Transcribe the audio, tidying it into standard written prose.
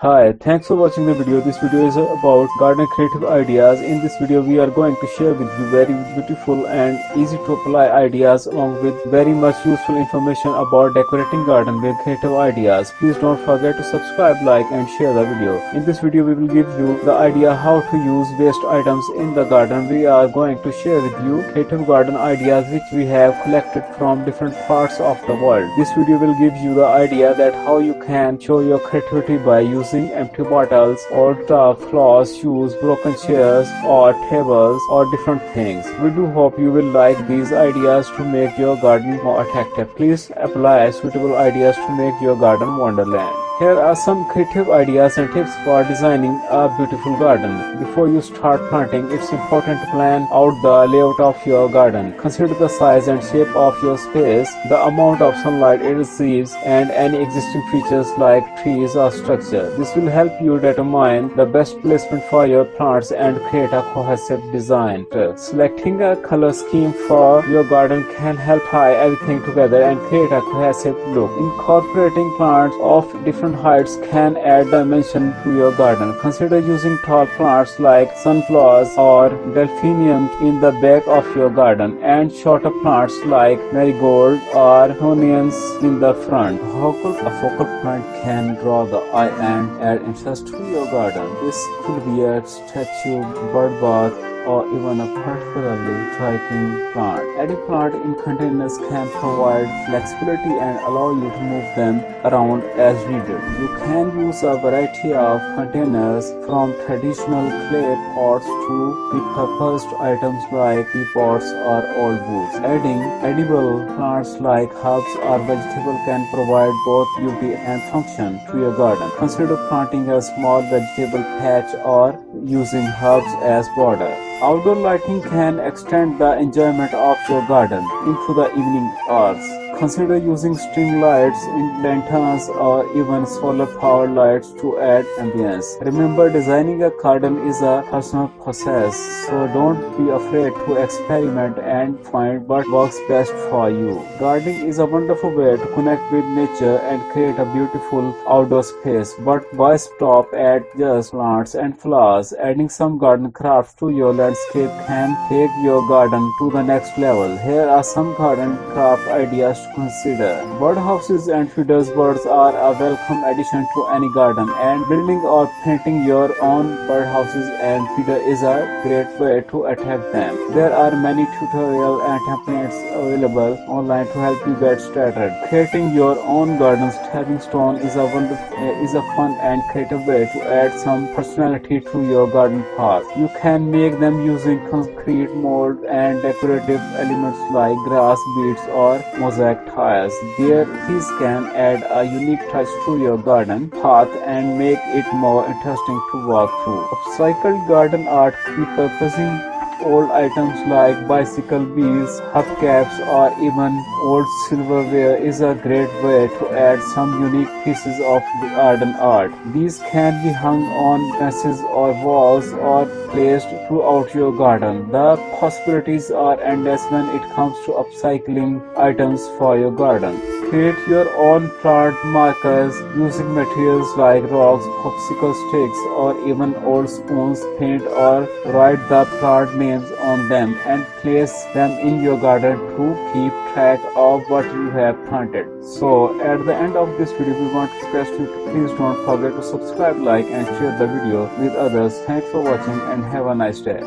Hi, thanks for watching the video. This video is about garden creative ideas. In this video, we are going to share with you very beautiful and easy to apply ideas along with very much useful information about decorating garden with creative ideas. Please don't forget to subscribe, like and share the video. In this video, we will give you the idea how to use waste items in the garden. We are going to share with you creative garden ideas which we have collected from different parts of the world. This video will give you the idea that how you can show your creativity by using empty bottles or tough floors, shoes, broken chairs or tables or different things. We do hope you will like these ideas to make your garden more attractive. Please apply suitable ideas to make your garden wonderland. Here are some creative ideas and tips for designing a beautiful garden. Before you start planting, it's important to plan out the layout of your garden. Consider the size and shape of your space, the amount of sunlight it receives, and any existing features like trees or structure. This will help you determine the best placement for your plants and create a cohesive design. Selecting a color scheme for your garden can help tie everything together and create a cohesive look. Incorporating plants of different heights can add dimension to your garden. Consider using tall plants like sunflowers or delphiniums in the back of your garden and shorter plants like marigold or onions in the front. A focal point can draw the eye and add interest to your garden. This could be a statue, bird bath, or even a particularly striking plant. Adding plant in containers can provide flexibility and allow you to move them around as needed. You can use a variety of containers from traditional clay pots to repurposed items like teapots or old boots. Adding edible plants like herbs or vegetables can provide both beauty and function to your garden. Consider planting a small vegetable patch or using herbs as border. Outdoor lighting can extend the enjoyment of your garden into the evening hours. Consider using string lights, lanterns, or even solar-powered lights to add ambience. Remember, designing a garden is a personal process, so don't be afraid to experiment and find what works best for you. Gardening is a wonderful way to connect with nature and create a beautiful outdoor space. But why stop at just plants and flowers? Adding some garden crafts to your landscape can take your garden to the next level. Here are some garden craft ideas to consider. Birdhouses and feeders birds are a welcome addition to any garden, and building or painting your own birdhouses and feeder is a great way to attract them. There are many tutorials and templates available online to help you get started. Creating your own garden stepping stone is a fun and creative way to add some personality to your garden path. You can make them using concrete mold and decorative elements like grass beads or mosaic tiles. These can add a unique touch to your garden path and make it more interesting to walk through. Upcycled garden art, repurposing old items like bicycle wheels, hubcaps, or even old silverware is a great way to add some unique pieces of garden art. These can be hung on fences or walls or placed throughout your garden. The possibilities are endless when it comes to upcycling items for your garden. Create your own plant markers using materials like rocks, popsicle sticks, or even old spoons. Paint or write the plant names on them and place them in your garden to keep track of what you have planted. So at the end of this video, we want to request you to please don't forget to subscribe, like and share the video with others. Thanks for watching and have a nice day.